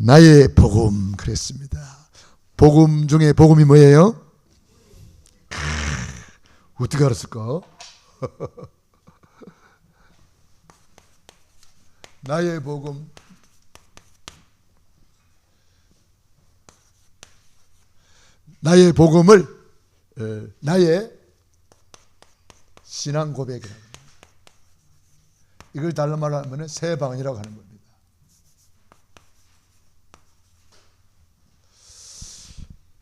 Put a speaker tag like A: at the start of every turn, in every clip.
A: 나의 복음 그랬습니다. 복음 중에 복음이 뭐예요? 어떻게 알았을까? 나의 복음. 나의 복음을 나의 신앙 고백이라고. 이걸 다른 말로 하면 새 방언이라고 하는 겁니다.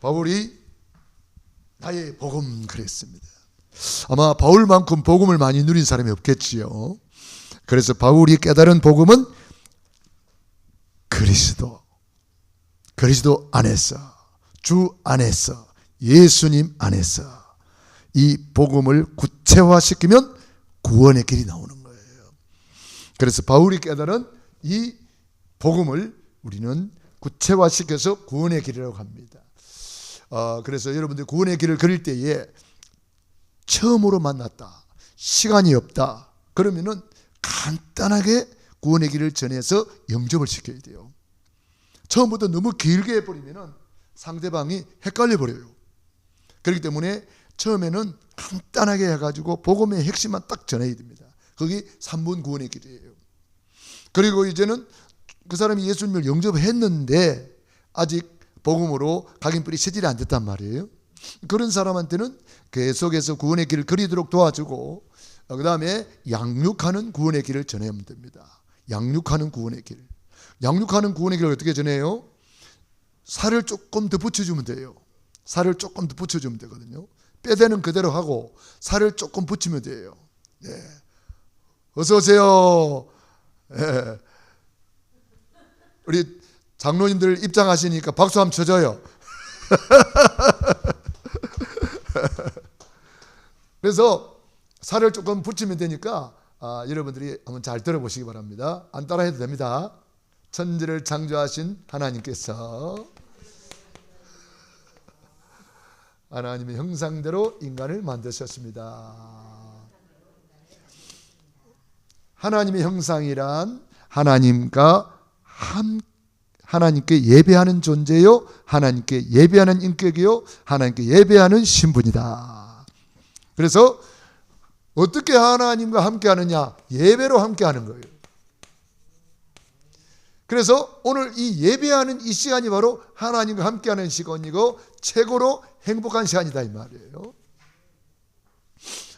A: 바울이 나의 복음 그랬습니다. 아마 바울만큼 복음을 많이 누린 사람이 없겠지요. 그래서 바울이 깨달은 복음은 그리스도 안에서, 주 안에서, 예수님 안에서 이 복음을 구체화시키면 구원의 길이 나오는 거예요. 그래서 바울이 깨달은 이 복음을 우리는 구체화시켜서 구원의 길이라고 합니다. 그래서 여러분들 구원의 길을 걸을 때에 처음으로 만났다, 시간이 없다, 그러면은 간단하게 구원의 길을 전해서 영접을 시켜야 돼요. 처음부터 너무 길게 해버리면은 상대방이 헷갈려 버려요. 그렇기 때문에 처음에는 간단하게 해가지고 복음의 핵심만 딱 전해야 됩니다. 그게 3분 구원의 길이에요. 그리고 이제는 그 사람이 예수님을 영접했는데 아직 복음으로 각인뿔이 세질이 안 됐단 말이에요. 그런 사람한테는 계속해서 구원의 길을 그리도록 도와주고, 그 다음에 양육하는 구원의 길을 전하면 됩니다. 양육하는 구원의 길. 양육하는 구원의 길을 어떻게 전해요? 살을 조금 더 붙여주면 돼요. 살을 조금 더 붙여주면 되거든요. 뼈대는 그대로 하고 살을 조금 붙이면 돼요. 예. 어서 오세요. 예. 우리 장로님들 입장하시니까 박수 한번 쳐줘요. 그래서 살을 조금 붙이면 되니까 여러분들이 한번 잘 들어보시기 바랍니다. 안 따라해도 됩니다. 천지를 창조하신 하나님께서 하나님의 형상대로 인간을 만드셨습니다. 하나님의 형상이란 하나님께 예배하는 존재요, 하나님께 예배하는 인격이요, 하나님께 예배하는 신분이다. 그래서 어떻게 하나님과 함께 하느냐? 예배로 함께 하는 거예요. 그래서 오늘 이 예배하는 이 시간이 바로 하나님과 함께 하는 시간이고 최고로 행복한 시간이다 이 말이에요.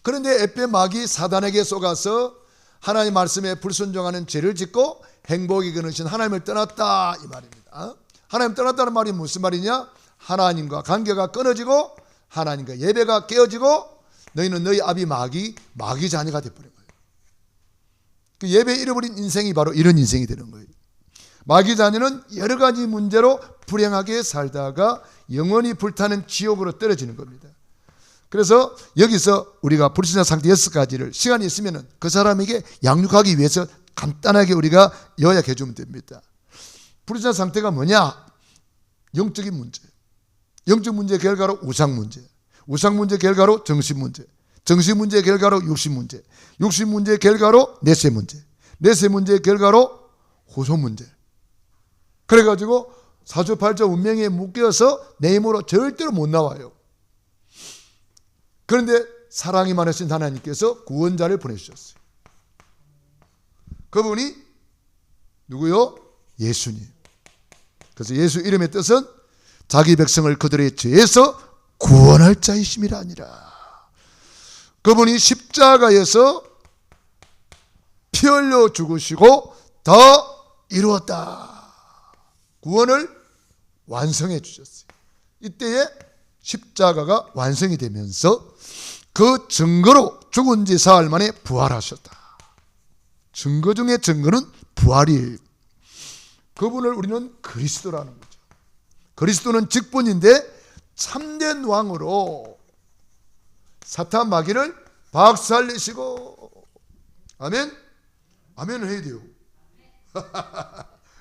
A: 그런데 에페 마귀 사단에게 속아서 하나님 말씀에 불순종하는 죄를 짓고 행복이 그르신 하나님을 떠났다 이 말입니다. 하나님 떠났다는 말이 무슨 말이냐? 하나님과 관계가 끊어지고 하나님과 예배가 깨어지고 너희는 너희 아비 마귀 자녀가 되어버린 거예요. 그 예배 잃어버린 인생이 바로 이런 인생이 되는 거예요. 마귀 자녀는 여러 가지 문제로 불행하게 살다가 영원히 불타는 지옥으로 떨어지는 겁니다. 그래서 여기서 우리가 불신자 상태 6가지를 시간이 있으면 그 사람에게 양육하기 위해서 간단하게 우리가 요약해 주면 됩니다. 불신자 상태가 뭐냐? 영적인 문제, 영적 문제 결과로 우상 문제, 우상 문제 결과로 정신 문제, 정신 문제 결과로 육신 문제, 육신 문제 결과로 내세 문제, 내세 문제 결과로 후손 문제. 그래가지고 사주팔자 운명에 묶여서 내 힘으로 절대로 못 나와요. 그런데 사랑이 많으신 하나님께서 구원자를 보내주셨어요. 그분이 누구요? 예수님. 그래서 예수 이름의 뜻은 자기 백성을 그들의 죄에서 구원할 자이심이라 아니라. 그분이 십자가에서 피 흘려 죽으시고 다 이루었다. 구원을 완성해 주셨어요. 이때에 십자가가 완성이 되면서 그 증거로 죽은 지 사흘 만에 부활하셨다. 증거 중에 증거는 부활이에요. 그분을 우리는 그리스도라는 거죠. 그리스도는 직분인데 참된 왕으로 사탄 마귀를 박살내시고, 아멘? 아멘을 해야 돼요.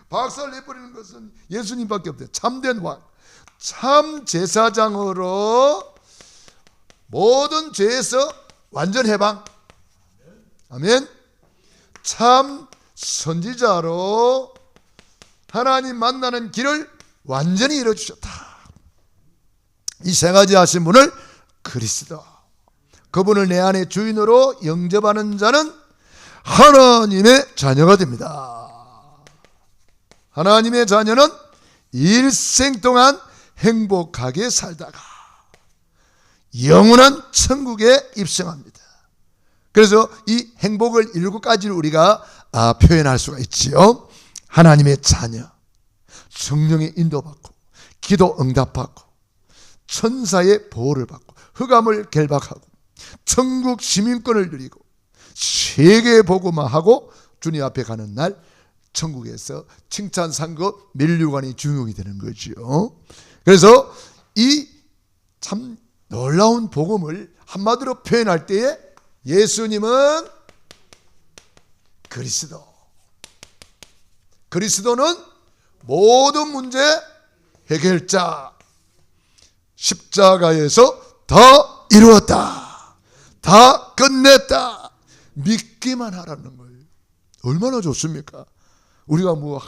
A: 박살내버리는 것은 예수님밖에 없대요. 참된 왕, 참 제사장으로 모든 죄에서 완전 해방, 아멘. 참 선지자로 하나님 만나는 길을 완전히 이뤄주셨다. 이 세 가지 하신 분을 그리스도, 그분을 내 안에 주인으로 영접하는 자는 하나님의 자녀가 됩니다. 하나님의 자녀는 일생 동안 행복하게 살다가 영원한 천국에 입성합니다. 그래서 이 행복을 7가지를 우리가 표현할 수가 있지요. 하나님의 자녀, 성령의 인도받고, 기도 응답받고, 천사의 보호를 받고, 흑암을 결박하고, 천국 시민권을 누리고, 세계 복음화하고, 주님 앞에 가는 날 천국에서 칭찬 상급 면류관이 중용이 되는 거죠. 그래서 이 참 놀라운 복음을 한마디로 표현할 때에 예수님은 그리스도, 그리스도는 모든 문제 해결자, 십자가에서 다 이루었다, 다 끝냈다, 믿기만 하라는 거예요. 얼마나 좋습니까? 우리가 뭐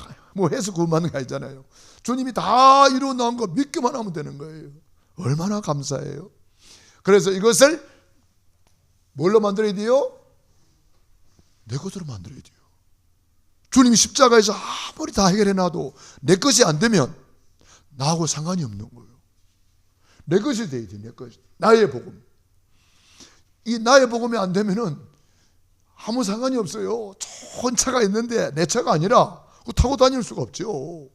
A: 해서 구원받는 게 아니잖아요. 주님이 다 이루어 놓은 거 믿기만 하면 되는 거예요. 얼마나 감사해요. 그래서 이것을 뭘로 만들어야 돼요? 내 것으로 만들어야 돼요. 주님이 십자가에서 아무리 다 해결해 놔도 내 것이 안 되면 나하고 상관이 없는 거예요. 내 것이 돼야 돼. 내 것, 나의 복음. 이 나의 복음이 안 되면은 아무 상관이 없어요. 좋은 차가 있는데 내 차가 아니라 그거 타고 다닐 수가 없죠.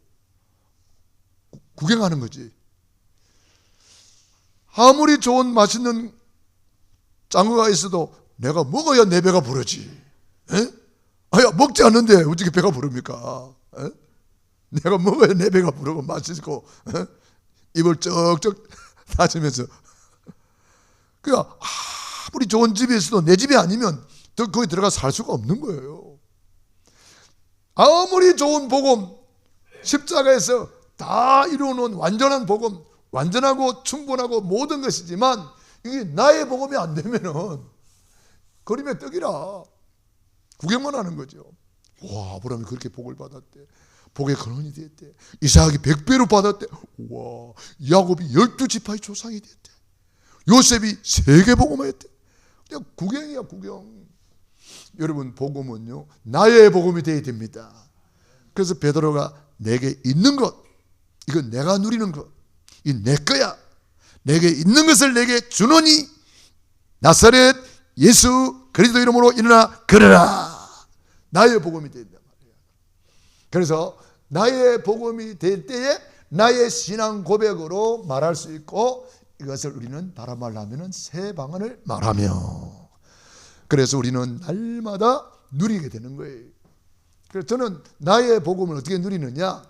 A: 구경하는 거지. 아무리 좋은 맛있는 장어가 있어도 내가 먹어야 내 배가 부르지. 아야, 먹지 않는데 어떻게 배가 부릅니까? 내가 먹어야 내 배가 부르고 맛있고 입을 쩍쩍 다지면서. 그러니까 아무리 좋은 집이 있어도 내 집이 아니면 거기 들어가 살 수가 없는 거예요. 아무리 좋은 복음, 십자가에서 다 이루어놓은 완전한 복음, 완전하고 충분하고 모든 것이지만 이게 나의 복음이 안 되면은 그림의 떡이라 구경만 하는 거죠. 와, 아브라함이 그렇게 복을 받았대. 복의 근원이 됐대. 이삭이 100배로 받았대. 와, 야곱이 12지파의 조상이 됐대. 요셉이 세계 복음화했대. 그냥 구경이야, 구경. 여러분, 복음은요, 나의 복음이 되어야 됩니다. 그래서 베드로가 내게 있는 것, 이건 내가 누리는 것, 이 내 거야. 내게 있는 것을 내게 주노니 나사렛 예수 그리스도 이름으로 일어나 걸어라. 나의 복음이 된단 말이에요. 그래서 나의 복음이 될 때에 나의 신앙 고백으로 말할 수 있고, 이것을 우리는 다른 말로 하면 새 방언을 말하며, 그래서 우리는 날마다 누리게 되는 거예요. 그래서 저는 나의 복음을 어떻게 누리느냐,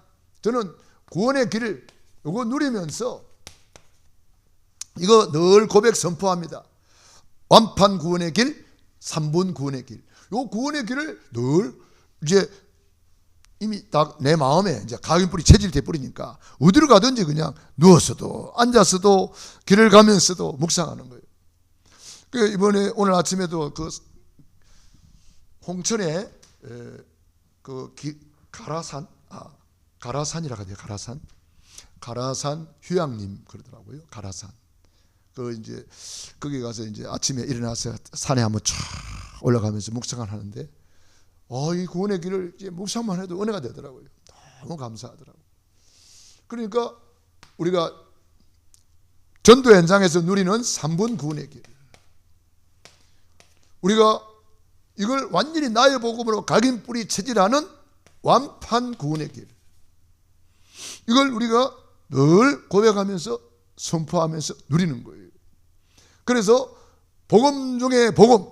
A: 저는 구원의 길을 이거 누리면서 이거 늘 고백 선포합니다. 완판 구원의 길, 3분 구원의 길. 요 구원의 길을 늘 이제 이미 딱 내 마음에 이제 각인뿌리 체질돼 버리니까 어디로 가든지 그냥 누워서도 앉아서도 길을 가면서도 묵상하는 거예요. 그 이번에 오늘 아침에도 그 홍천에 그 가라산이라고 해요. 가라산 휴양림 그러더라고요. 가라산. 그 이제 거기 가서 이제 아침에 일어나서 산에 한번 쫙 올라가면서 묵상을 하는데, 이 구원의 길을 이제 묵상만 해도 은혜가 되더라고요. 너무 감사하더라고요. 그러니까 우리가 전도 현장에서 누리는 3분 구원의 길, 우리가 이걸 완전히 나의 복음으로 각인뿌리 체질하는 완판 구원의 길, 이걸 우리가 늘 고백하면서 선포하면서 누리는 거예요. 그래서 복음 중에 복음,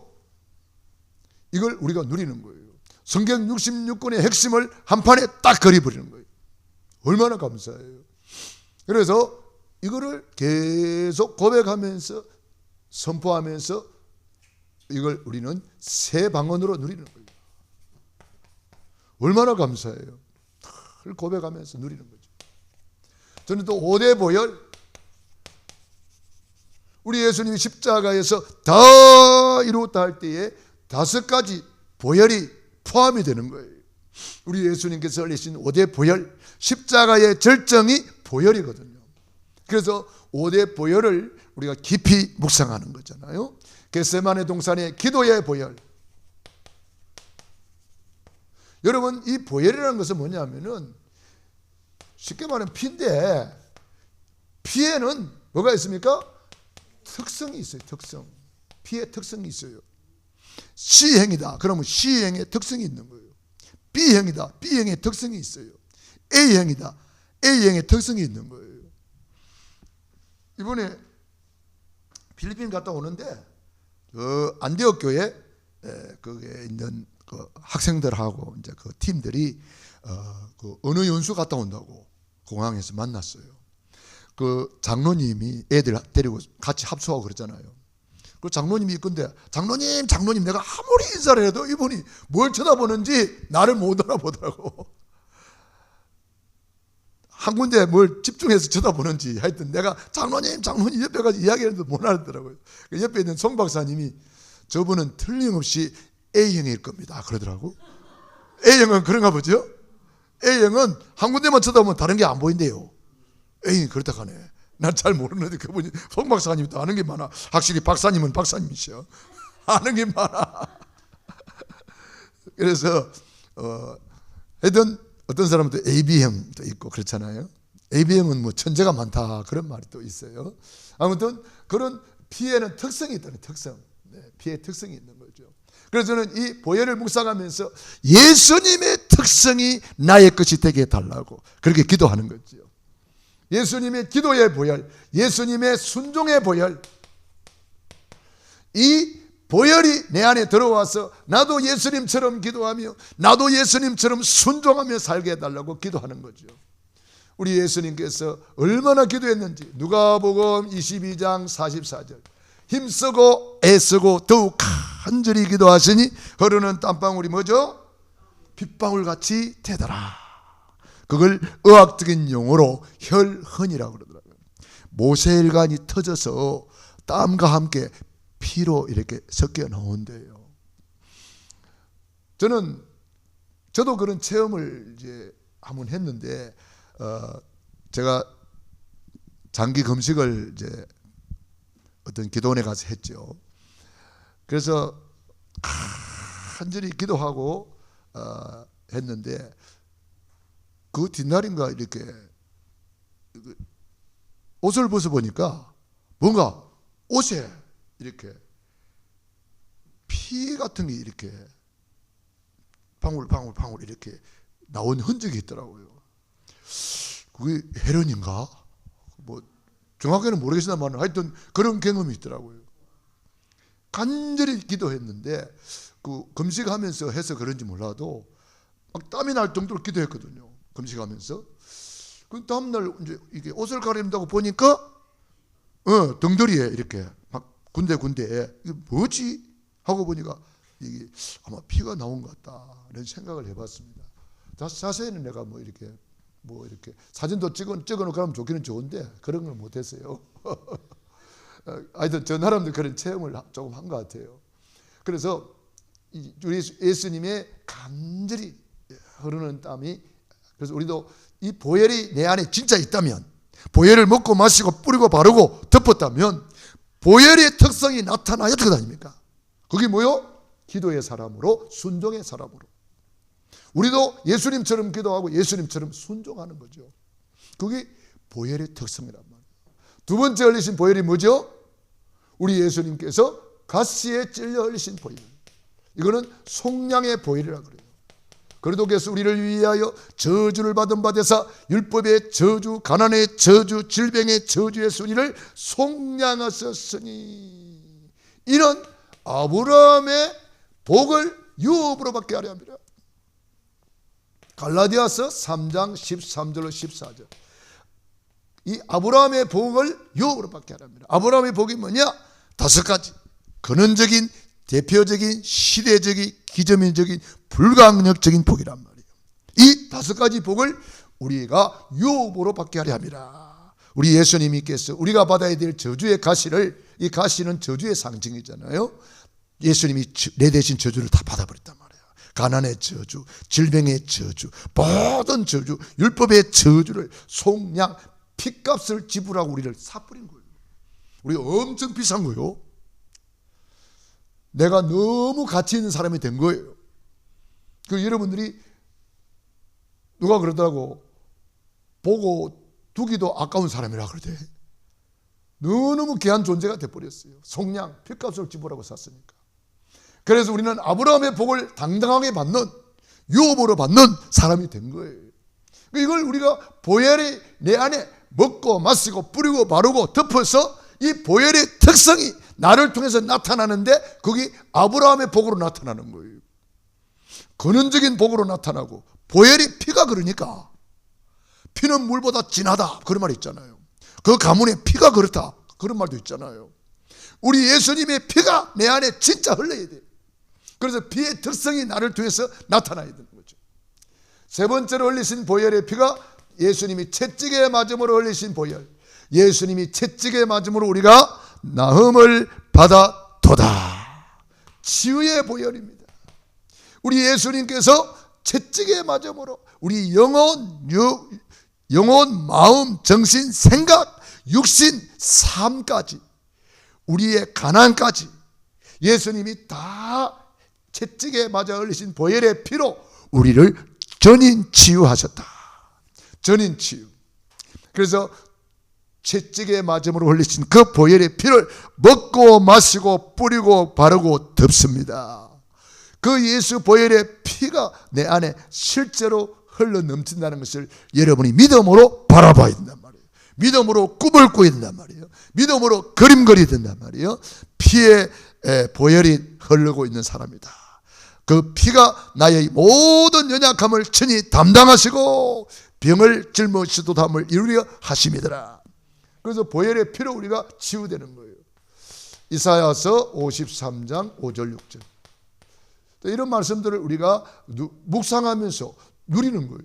A: 이걸 우리가 누리는 거예요. 성경 66권의 핵심을 한 판에 딱 그려버리는 거예요. 얼마나 감사해요. 그래서 이거를 계속 고백하면서 선포하면서 이걸 우리는 새 방언으로 누리는 거예요. 얼마나 감사해요. 그걸 고백하면서 누리는 거죠. 저는 또 5대 보혈, 우리 예수님이 십자가에서 다 이루었다 할 때에 5가지 보혈이 포함이 되는 거예요. 우리 예수님께서 흘리신 5대 보혈, 십자가의 절정이 보혈이거든요. 그래서 5대 보혈을 우리가 깊이 묵상하는 거잖아요. 겟세마네 동산의 기도의 보혈. 여러분, 이 보혈이라는 것은 뭐냐면은 쉽게 말하면 피인데, 피에는 뭐가 있습니까? 특성이 있어요. 특성. 피의 특성이 있어요. C행이다 그러면 C행의 특성이 있는 거예요. B행이다, B행의 특성이 있어요. A행이다, A행의 특성이 있는 거예요. 이번에 필리핀 갔다 오는데 안디옥 교회 거기에 있는 그 학생들하고 이제 그 팀들이 그 어느 연수 갔다 온다고 공항에서 만났어요. 그 장로님이 애들 데리고 같이 합숙하고 그랬잖아요. 그 장로님이 있건데 장로님 내가 아무리 인사를 해도 이분이 뭘 쳐다보는지 나를 못 알아보더라고. 한 군데 뭘 집중해서 쳐다보는지 하여튼 내가 장로님 옆에 가서 이야기해도 못 알아듣더라고요. 그 옆에 있는 송 박사님이 저분은 틀림없이 A형일 겁니다 그러더라고. A형은 그런가 보죠. A형은 한 군데만 쳐다보면 다른 게 안 보인대요. A형이 그렇다 하네. 난 잘 모르는데 그분이 송 박사님이 또 아는 게 많아. 확실히 박사님은 박사님이셔. 아는 게 많아. 그래서 하여튼 어떤 사람은 또 AB형도 있고 그렇잖아요. AB형은 뭐 천재가 많다 그런 말이 또 있어요. 아무튼 그런 피에는 특성이 있다는 특성. 네, 피의 특성이 있는 거죠. 그래서 저는 이 보혈을 묵상하면서 예수님의 특성이 나의 것이 되게 해달라고 그렇게 기도하는 거죠. 예수님의 기도의 보혈, 예수님의 순종의 보혈, 이 보혈이 내 안에 들어와서 나도 예수님처럼 기도하며 나도 예수님처럼 순종하며 살게 해달라고 기도하는 거죠. 우리 예수님께서 얼마나 기도했는지 누가복음 22장 44절 힘쓰고 애쓰고 더욱 간절히 기도하시니 흐르는 땀방울이 뭐죠? 빗방울같이 되더라. 그걸 의학적인 용어로 혈흔이라고 그러더라고요. 모세혈관이 터져서 땀과 함께 피로 이렇게 섞여 나온대요. 저도 그런 체험을 이제 한번 했는데 제가 장기 금식을 이제 어떤 기도원에 가서 했죠. 그래서 간절히 기도하고 했는데 그 뒷날인가 이렇게 옷을 벗어보니까 뭔가 옷에 이렇게 피 같은 게 이렇게 방울 이렇게 나온 흔적이 있더라고요. 그게 혈흔인가? 뭐 정확히는 모르겠지만 하여튼 그런 경험이 있더라고요. 간절히 기도했는데 그 금식하면서 해서 그런지 몰라도 막 땀이 날 정도로 기도했거든요. 금식하면서. 그 다음날 이제 이게 옷을 가린다고 보니까 등더리에 이렇게 막 군데에 이게 뭐지 하고 보니까 이게 아마 피가 나온 것 같다는 생각을 해봤습니다. 자세히는 내가 뭐 이렇게 사진도 찍어놓고 하면 좋기는 좋은데 그런 걸 못했어요. 하여튼 저 나름대로 그런 체험을 조금 한 것 같아요. 그래서 우리 예수님의 간절히 흐르는 땀이, 그래서 우리도 이 보혈이 내 안에 진짜 있다면, 보혈을 먹고 마시고 뿌리고 바르고 덮었다면 보혈의 특성이 나타나야 어떻게 아닙니까? 그게 뭐요? 기도의 사람으로, 순종의 사람으로. 우리도 예수님처럼 기도하고 예수님처럼 순종하는 거죠. 그게 보혈의 특성이란 말이에요. 두 번째 흘리신 보혈이 뭐죠? 우리 예수님께서 가시에 찔려 흘리신 보혈. 이거는 속량의 보혈이라고 그래요. 그리스도께서 우리를 위하여 저주를 받은 바 되사 율법의 저주, 가난의 저주, 질병의 저주에서 우리를 속량하셨으니, 이런 아브라함의 복을 유업으로 받게 하려 합니다. 갈라디아서 3장 13절로 14절. 이 아브라함의 복을 유업으로 받게 하려 합니다. 아브라함의 복이 뭐냐? 5가지. 근원적인, 대표적인, 시대적인, 기저민적인, 불가항력적인 복이란 말이에요. 이 5가지 복을 우리가 유업으로 받게 하려 합니다. 우리 예수님께서 우리가 받아야 될 저주의 가시를, 이 가시는 저주의 상징이잖아요. 예수님이 내 대신 저주를 다 받아버렸단 말이에요. 가난의 저주, 질병의 저주, 모든 저주, 율법의 저주를 속량 피값을 지불하고 우리를 사버린 거예요. 우리가 엄청 비싼 거예요. 내가 너무 가치 있는 사람이 된 거예요. 그 여러분들이 누가 그러더라고, 보고 두기도 아까운 사람이라 그러대. 너무 귀한 존재가 돼버렸어요. 속량 피값을 지불하고 샀으니까. 그래서 우리는 아브라함의 복을 당당하게 받는, 유업으로 받는 사람이 된 거예요. 이걸 우리가 보혈이 내 안에 먹고 마시고 뿌리고 바르고 덮어서 이 보혈의 특성이 나를 통해서 나타나는데, 그게 아브라함의 복으로 나타나는 거예요. 근원적인 복으로 나타나고, 보혈이 피가 그러니까 피는 물보다 진하다 그런 말 있잖아요. 그 가문의 피가 그렇다 그런 말도 있잖아요. 우리 예수님의 피가 내 안에 진짜 흘러야 돼. 그래서 피의 특성이 나를 통해서 나타나야 되는 거죠. 세 번째로 흘리신 보혈의 피가 예수님이 채찍에 맞음으로 흘리신 보혈. 예수님이 채찍에 맞음으로 우리가 나음을 받아도다. 치유의 보혈입니다. 우리 예수님께서 채찍에 맞음으로 우리 영혼, 마음, 정신, 생각, 육신, 삶까지, 우리의 가난까지 예수님이 다 채찍에 맞아 흘리신 보혈의 피로 우리를 전인 치유하셨다. 전인 치유. 그래서 채찍에 맞음으로 흘리신 그 보혈의 피를 먹고 마시고 뿌리고 바르고 덮습니다. 그 예수 보혈의 피가 내 안에 실제로 흘러 넘친다는 것을 여러분이 믿음으로 바라봐야 된단 말이에요. 믿음으로 꿈을 꾸어야 된단 말이에요. 믿음으로 그림 그려야 된단 말이에요. 피의 보혈이 흐르고 있는 사람이다. 그 피가 나의 모든 연약함을 친히 담당하시고 병을 짊어지시도 담을 이루려 하심이더라. 그래서 보혈의 피로 우리가 치유되는 거예요. 이사야서 53장 5절 6절. 이런 말씀들을 우리가 묵상하면서 누리는 거예요.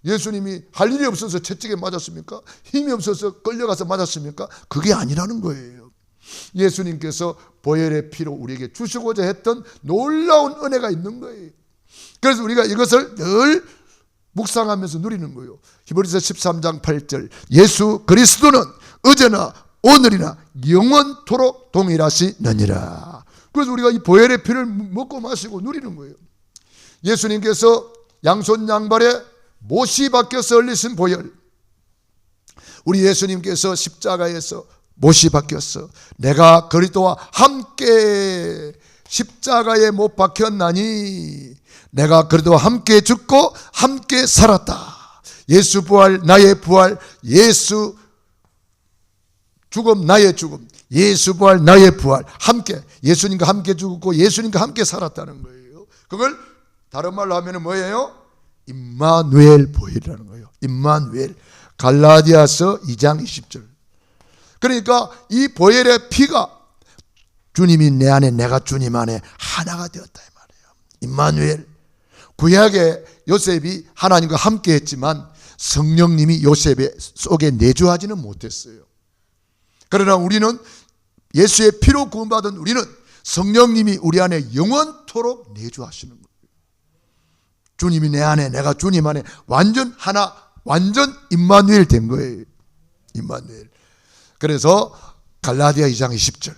A: 예수님이 할 일이 없어서 채찍에 맞았습니까? 힘이 없어서 끌려가서 맞았습니까? 그게 아니라는 거예요. 예수님께서 보혈의 피로 우리에게 주시고자 했던 놀라운 은혜가 있는 거예요. 그래서 우리가 이것을 늘 묵상하면서 누리는 거예요. 히브리서 13장 8절, 예수 그리스도는 어제나 오늘이나 영원토록 동일하시느니라. 그래서 우리가 이 보혈의 피를 먹고 마시고 누리는 거예요. 예수님께서 양손 양발에 못이 박혀서 흘리신 보혈, 우리 예수님께서 십자가에서 못이 박혔어. 내가 그리스도와 함께 십자가에 못 박혔나니 내가 그리스도와 함께 죽고 함께 살았다. 예수 부활 나의 부활, 예수 죽음 나의 죽음, 예수 부활 나의 부활, 함께 예수님과 함께 죽었고 예수님과 함께 살았다는 거예요. 그걸 다른 말로 하면 뭐예요? 임마누엘 보혈이라는 거예요. 임마누엘. 갈라디아서 2장 20절. 그러니까 이 보혈의 피가 주님이 내 안에 내가 주님 안에 하나가 되었다 이 말이에요. 임마누엘. 구약의 요셉이 하나님과 함께 했지만 성령님이 요셉의 속에 내주하지는 못했어요. 그러나 우리는 예수의 피로 구원받은 우리는 성령님이 우리 안에 영원토록 내주하시는 거예요. 주님이 내 안에 내가 주님 안에 완전 하나, 완전 임마누엘 된 거예요. 임마누엘. 그래서 갈라디아 2장 20절,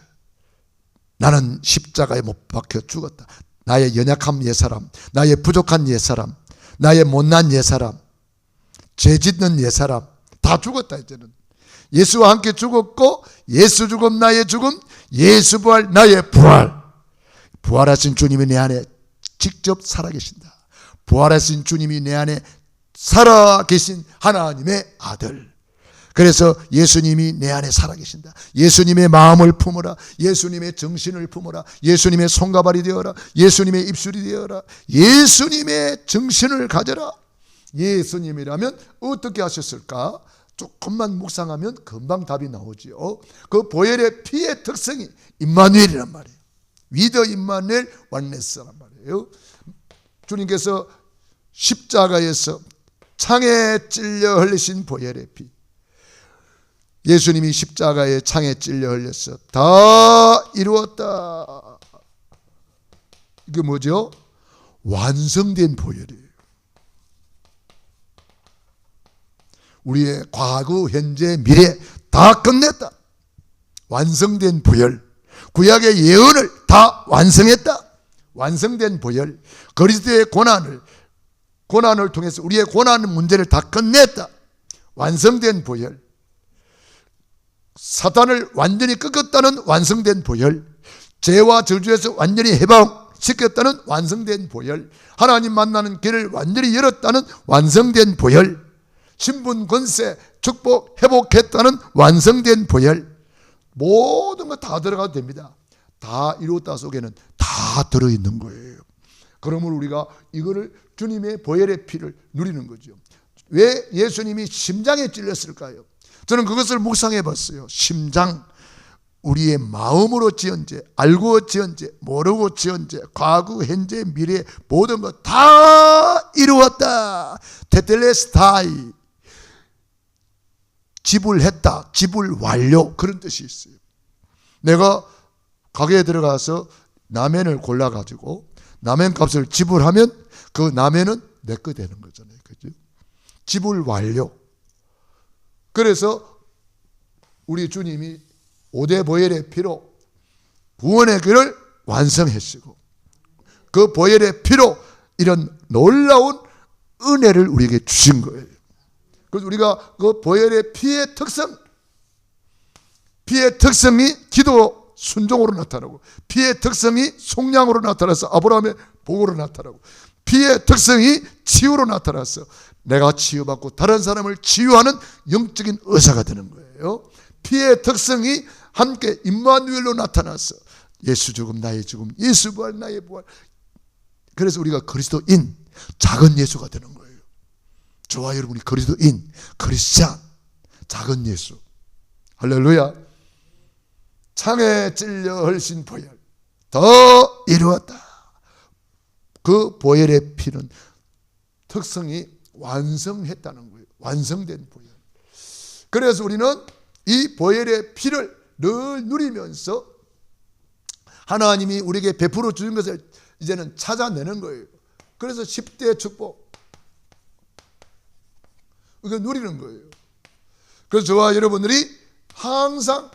A: 나는 십자가에 못 박혀 죽었다. 나의 연약한 옛사람, 나의 부족한 옛사람, 나의 못난 옛사람, 죄짓는 옛사람 다 죽었다. 이제는 예수와 함께 죽었고 예수 죽음 나의 죽음, 예수 부활 나의 부활. 부활하신 주님이 내 안에 직접 살아계신다. 부활하신 주님이 내 안에 살아계신 하나님의 아들. 그래서 예수님이 내 안에 살아계신다. 예수님의 마음을 품어라. 예수님의 정신을 품어라. 예수님의 손과 발이 되어라. 예수님의 입술이 되어라. 예수님의 정신을 가져라. 예수님이라면 어떻게 하셨을까? 조금만 묵상하면 금방 답이 나오지요. 그 보혈의 피의 특성이 임마누엘이란 말이에요. 위더 임마누엘 완네스란 말이에요. 주님께서 십자가에서 창에 찔려 흘리신 보혈의 피, 예수님이 십자가에 창에 찔려 흘렸어. 다 이루었다. 이게 뭐죠? 완성된 보혈이에요. 우리의 과거, 현재, 미래 다 끝냈다. 완성된 보혈. 구약의 예언을 다 완성했다. 완성된 보혈. 그리스도의 고난을 통해서 우리의 고난 문제를 다 끝냈다. 완성된 보혈. 사탄을 완전히 꺾었다는 완성된 보혈. 죄와 저주에서 완전히 해방시켰다는 완성된 보혈. 하나님 만나는 길을 완전히 열었다는 완성된 보혈. 신분, 권세, 축복, 회복했다는 완성된 보혈. 모든 거 다 들어가도 됩니다. 다 이루었다 속에는 다 들어있는 거예요. 그러면 우리가 이거를 주님의 보혈의 피를 누리는 거죠. 왜 예수님이 심장에 찔렸을까요? 저는 그것을 묵상해 봤어요. 심장, 우리의 마음으로 지은 죄, 알고 지은 죄, 모르고 지은 죄, 과거, 현재, 미래 모든 것 다 이루었다. 테텔레스타이, 지불했다, 지불 완료, 그런 뜻이 있어요. 내가 가게에 들어가서 라면을 골라가지고 라면 값을 지불하면 그 라면은 내 거 되는 거잖아요. 그죠? 지불 완료. 그래서 우리 주님이 5대 보혈의 피로 구원의 길을 완성하시고 그 보혈의 피로 이런 놀라운 은혜를 우리에게 주신 거예요. 그래서 우리가 그 보혈의 피의 특성이 기도 순종으로 나타나고, 피의 특성이 속량으로 나타나서 아브라함의 복으로 나타나고, 피의 특성이 치유로 나타나서 내가 치유받고 다른 사람을 치유하는 영적인 의사가 되는 거예요. 피의 특성이 함께 임마누엘로 나타나서 예수 죽음 나의 죽음, 예수 부활 나의 부활. 그래서 우리가 그리스도인, 작은 예수가 되는 거예요. 저와 여러분이 그리스도인, 크리스찬, 작은 예수. 할렐루야. 창에 찔려 흘신 보혈 더 이루었다. 그 보혈의 피는 특성이 완성했다는 거예요. 완성된 보혈. 그래서 우리는 이 보혈의 피를 늘 누리면서 하나님이 우리에게 베풀어 주신 것을 이제는 찾아내는 거예요. 그래서 10대 축복 이거 누리는 거예요. 그래서 저와 여러분들이 항상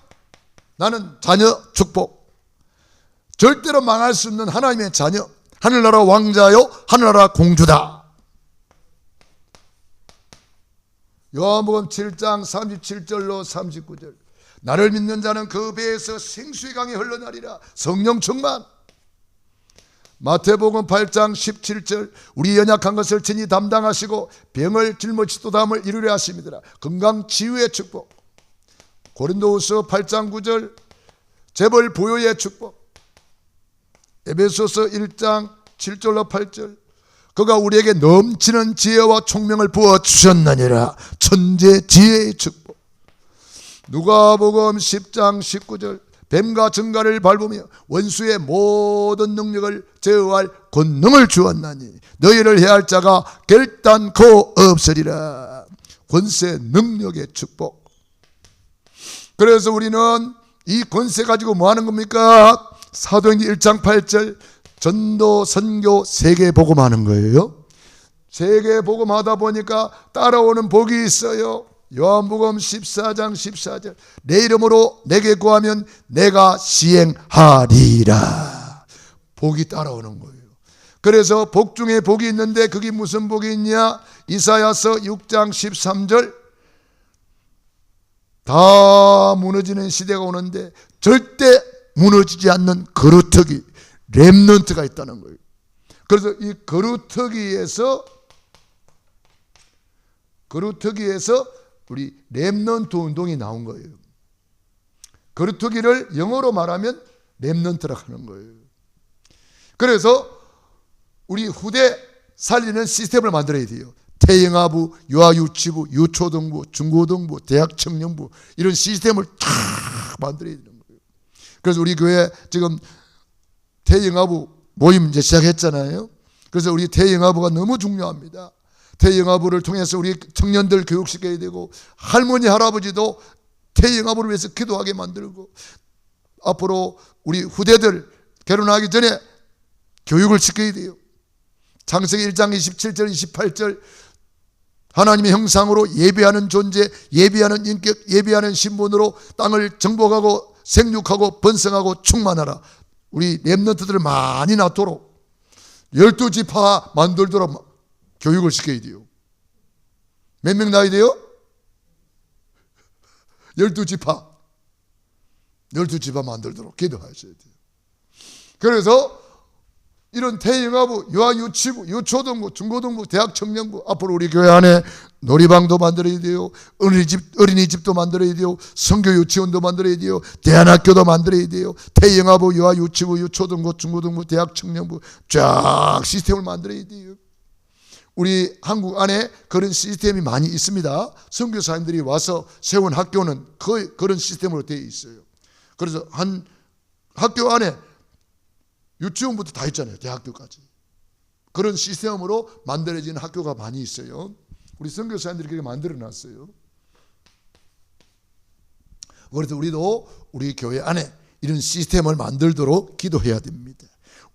A: 나는 자녀 축복, 절대로 망할 수 없는 하나님의 자녀, 하늘나라 왕자요 하늘나라 공주다. 요한복음 7장 37절로 39절. 나를 믿는 자는 그 배에서 생수의 강이 흘러나리라. 성령 충만. 마태복음 8장 17절. 우리 연약한 것을 친히 담당하시고 병을 짊어지도 담을 이루려 하심이더라. 건강 치유의 축복. 고린도후서 8장 9절. 재벌 부요의 축복. 에베소서 1장 7절로 8절. 그가 우리에게 넘치는 지혜와 총명을 부어주셨느니라. 천재 지혜의 축복. 누가복음 10장 19절. 뱀과 정갈을 밟으며 원수의 모든 능력을 제어할 권능을 주었나니 너희를 해할 자가 결단코 없으리라. 권세 능력의 축복. 그래서 우리는 이 권세 가지고 뭐 하는 겁니까? 사도행전 1장 8절. 전도, 선교, 세계복음하는 거예요. 세계복음하다 보니까 따라오는 복이 있어요. 요한복음 14장 14절. 내 이름으로 내게 구하면 내가 시행하리라. 복이 따라오는 거예요. 그래서 복 중에 복이 있는데 그게 무슨 복이 있냐? 이사야서 6장 13절. 다 무너지는 시대가 오는데 절대 무너지지 않는 거루터기, 렘넌트가 있다는 거예요. 그래서 이 거루터기에서 우리 렘넌트 운동이 나온 거예요. 거루터기를 영어로 말하면 렘넌트라고 하는 거예요. 그래서 우리 후대 살리는 시스템을 만들어야 돼요. 태영아부, 유아유치부, 유초등부, 중고등부, 대학청년부 이런 시스템을 쫙 만들어야 되는 거예요. 그래서 우리 교회 지금 태영아부 모임 이제 시작했잖아요. 그래서 우리 태영아부가 너무 중요합니다. 태영아부를 통해서 우리 청년들 교육시켜야 되고 할머니 할아버지도 태영아부를 위해서 기도하게 만들고 앞으로 우리 후대들 결혼하기 전에 교육을 시켜야 돼요. 창세기 1장 27절 28절 하나님의 형상으로 예배하는 존재, 예배하는 인격, 예배하는 신분으로 땅을 정복하고 생육하고 번성하고 충만하라. 우리 렘넌트들을 많이 낳도록 12지파 만들도록 교육을 시켜야 돼요. 몇 명 낳아야 돼요? 12지파 만들도록 기도하셔야 돼요. 그래서 이런 대영아부, 유아유치부, 유초등부, 중고등부, 대학 청년부, 앞으로 우리 교회 안에 놀이방도 만들어야 돼요. 어린이집도 만들어야 돼요. 선교 유치원도 만들어야 돼요. 대안학교도 만들어야 돼요. 대영아부, 유아유치부, 유초등부, 중고등부, 대학 청년부 쫙 시스템을 만들어야 돼요. 우리 한국 안에 그런 시스템이 많이 있습니다. 선교사님들이 와서 세운 학교는 거의 그런 시스템으로 되어 있어요. 그래서 한 학교 안에 유치원부터 다 있잖아요. 대학교까지. 그런 시스템으로 만들어진 학교가 많이 있어요. 우리 선교사님들이 그렇게 만들어놨어요. 그래서 우리도 우리 교회 안에 이런 시스템을 만들도록 기도해야 됩니다.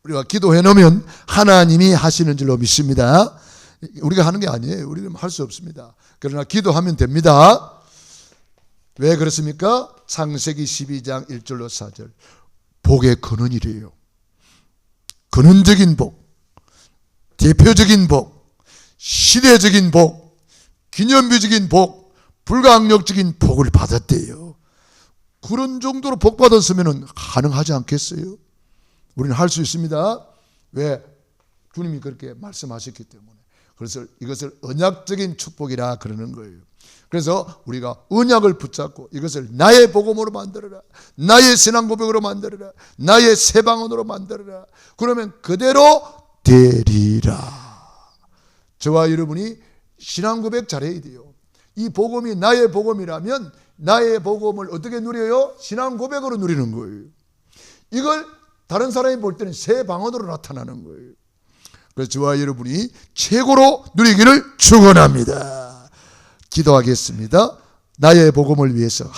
A: 우리가 기도해 놓으면 하나님이 하시는 줄로 믿습니다. 우리가 하는 게 아니에요. 우리는 할 수 없습니다. 그러나 기도하면 됩니다. 왜 그렇습니까? 창세기 12장 1절로 4절 복의 근원이래요. 근원적인 복, 대표적인 복, 시대적인 복, 기념비적인 복, 불가항력적인 복을 받았대요. 그런 정도로 복 받았으면 가능하지 않겠어요? 우리는 할 수 있습니다. 왜? 주님이 그렇게 말씀하셨기 때문에. 그래서 이것을 언약적인 축복이라 그러는 거예요. 그래서 우리가 언약을 붙잡고 이것을 나의 복음으로 만들어라, 나의 신앙 고백으로 만들어라, 나의 새 방언으로 만들어라. 그러면 그대로 되리라. 저와 여러분이 신앙 고백 잘해야 돼요. 이 복음이 나의 복음이라면 나의 복음을 어떻게 누려요? 신앙 고백으로 누리는 거예요. 이걸 다른 사람이 볼 때는 새 방언으로 나타나는 거예요. 그래서 저와 여러분이 최고로 누리기를 축원합니다. 기도하겠습니다. 나의 복음을 위해서